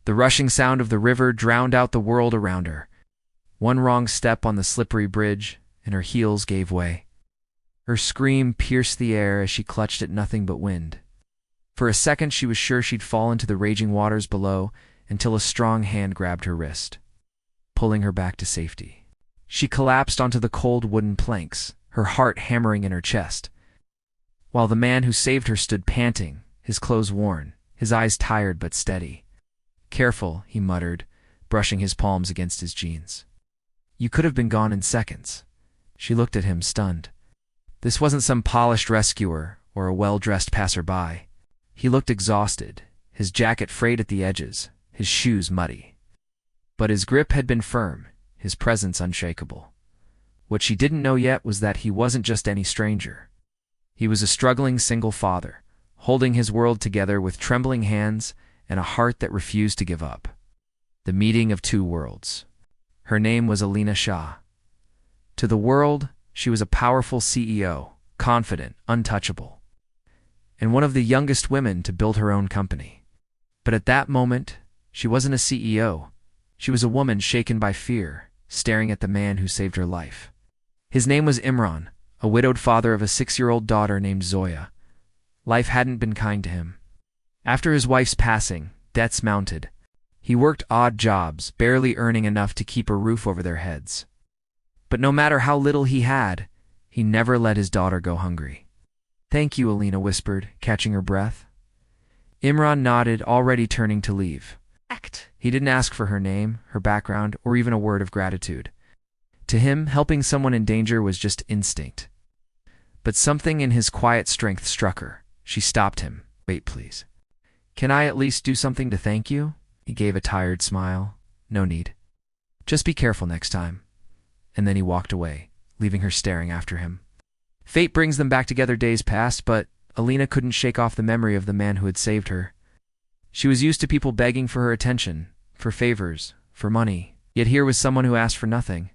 The rushing sound of the river drowned out the world around her. One wrong step on the slippery bridge, and her heels gave way. Her scream pierced the air as she clutched at nothing but wind. For a second she was sure she'd fall into the raging waters below, until a strong hand grabbed her wrist, pulling her back to safety. She collapsed onto the cold wooden planks, her heart hammering in her chest, while the man who saved her stood panting, his clothes worn, his eyes tired but steady. "Careful," he muttered, brushing his palms against his jeans. "You could have been gone in seconds." She looked at him, stunned. This wasn't some polished rescuer or a well-dressed passerby. He looked exhausted, his jacket frayed at the edges, his shoes muddy. But his grip had been firm, his presence unshakable. What she didn't know yet was that he wasn't just any stranger. He was a struggling single father, holding his world together with trembling hands and a heart that refused to give up. The meeting of two worlds. Her name was Alina Shah. To the world, she was a powerful CEO, confident, untouchable, and one of the youngest women to build her own company. But at that moment, she wasn't a CEO. She was a woman shaken by fear, staring at the man who saved her life. His name was Imran, a widowed father of a 6-year-old daughter named Zoya. Life hadn't been kind to him. After his wife's passing, debts mounted. He worked odd jobs, barely earning enough to keep a roof over their heads. But no matter how little he had, he never let his daughter go hungry. "Thank you," Alina whispered, catching her breath. Imran nodded, already turning to leave. He didn't ask for her name, her background, or even a word of gratitude. To him, helping someone in danger was just instinct. But something in his quiet strength struck her. She stopped him. "Wait, please. Can I at least do something to thank you?" He gave a tired smile. "No need. Just be careful next time." And then he walked away, leaving her staring after him. Fate brings them back together. Days passed, but Alina couldn't shake off the memory of the man who had saved her. She was used to people begging for her attention, for favors, for money, yet here was someone who asked for nothing.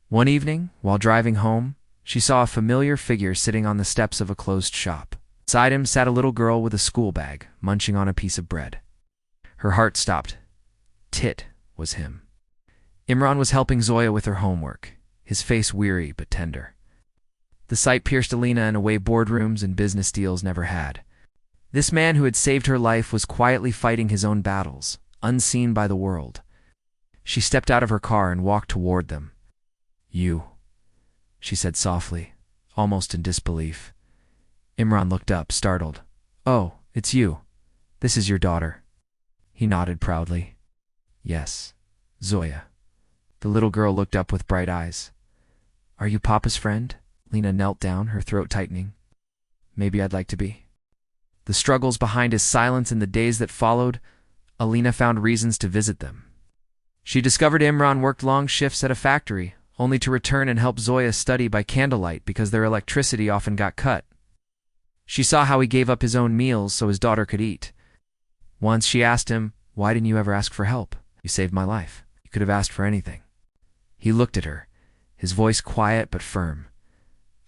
One evening, while driving home, she saw a familiar figure sitting on the steps of a closed shop. Beside him sat a little girl with a school bag, munching on a piece of bread. Her heart stopped. Tit was him. Imran was helping Zoya with her homework, his face weary but tender. The sight pierced Alina in a way boardrooms and business deals never had. This man who had saved her life was quietly fighting his own battles, unseen by the world. She stepped out of her car and walked toward them. "You," she said softly, almost in disbelief. Imran looked up, startled. "Oh, it's you. This is your daughter." He nodded proudly. "Yes, Zoya." The little girl looked up with bright eyes. "Are you Papa's friend?" Lena knelt down, her throat tightening. "Maybe I'd like to be." The struggles behind his silence in the days that followed, Alina found reasons to visit them. She discovered Imran worked long shifts at a factory, only to return and help Zoya study by candlelight because their electricity often got cut. She saw how he gave up his own meals so his daughter could eat. Once she asked him, "Why didn't you ever ask for help? You saved my life. You could have asked for anything." He looked at her, his voice quiet but firm.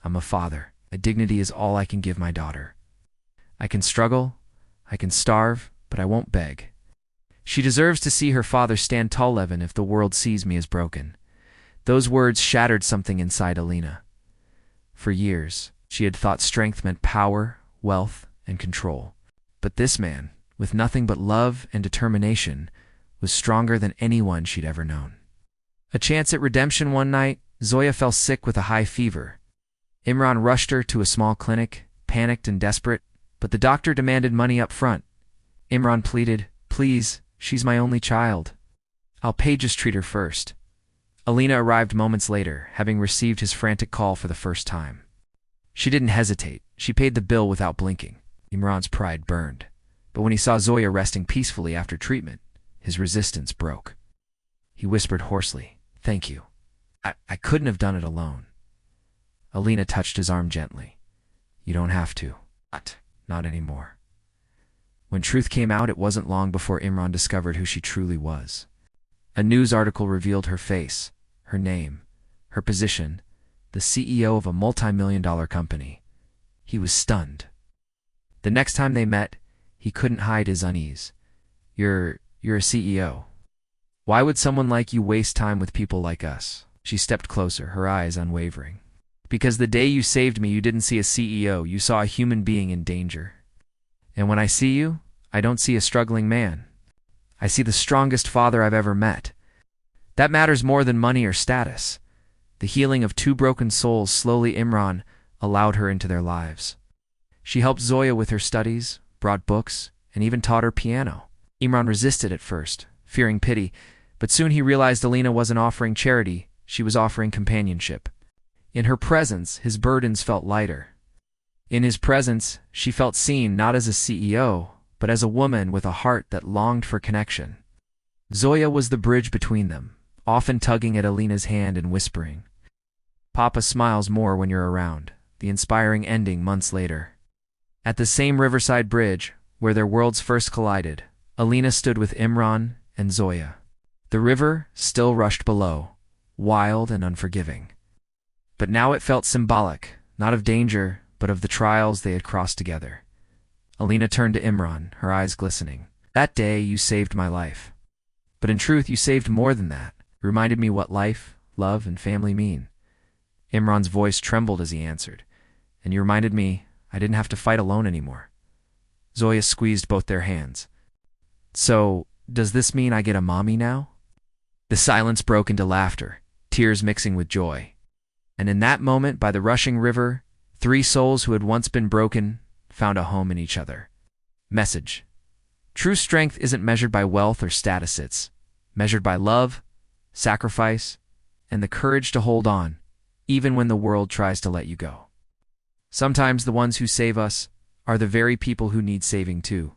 "I'm a father. My dignity is all I can give my daughter. I can struggle, I can starve, but I won't beg. She deserves to see her father stand tall even if the world sees me as broken." Those words shattered something inside Alina. For years, she had thought strength meant power, wealth, and control. But this man, with nothing but love and determination, was stronger than anyone she'd ever known. A chance at redemption. One night, Zoya fell sick with a high fever. Imran rushed her to a small clinic, panicked and desperate, but the doctor demanded money up front. Imran pleaded, "Please, she's my only child. I'll pay, just treat her first." Alina arrived moments later, having received his frantic call for the first time. She didn't hesitate. She paid the bill without blinking. Imran's pride burned. But when he saw Zoya resting peacefully after treatment, his resistance broke. He whispered hoarsely, "Thank you. I couldn't have done it alone." Alina touched his arm gently. "You don't have to. Not anymore." When truth came out, it wasn't long before Imran discovered who she truly was. A news article revealed her face, her name, her position, the CEO of a multi-million-dollar company. He was stunned. The next time they met, he couldn't hide his unease. You're You're a CEO. Why would someone like you waste time with people like us? She stepped closer, her eyes unwavering. Because the day you saved me, you didn't see a CEO, you saw a human being in danger. And when I see you, I don't see a struggling man. I see the strongest father I've ever met. That matters more than money or status. The healing of two broken souls slowly Imran allowed her into their lives. She helped Zoya with her studies, brought books, and even taught her piano. Imran resisted at first, fearing pity, but soon he realized Alina wasn't offering charity, she was offering companionship. In her presence, his burdens felt lighter. In his presence, she felt seen not as a CEO, but as a woman with a heart that longed for connection. Zoya was the bridge between them, often tugging at Alina's hand and whispering, "Papa smiles more when you're around," the inspiring ending months later. At the same riverside bridge, where their worlds first collided, Alina stood with Imran and Zoya. The river still rushed below, wild and unforgiving. But now it felt symbolic, not of danger, but of the trials they had crossed together. Alina turned to Imran, her eyes glistening. "That day you saved my life. But in truth, you saved more than that. Reminded me what life, love, and family mean." Imran's voice trembled as he answered, "And you reminded me I didn't have to fight alone anymore." Zoya squeezed both their hands. "So, does this mean I get a mommy now?" The silence broke into laughter, tears mixing with joy. And in that moment, by the rushing river, three souls who had once been broken found a home in each other. Message: true strength isn't measured by wealth or status, it's measured by love, sacrifice, and the courage to hold on, even when the world tries to let you go. Sometimes the ones who save us are the very people who need saving too.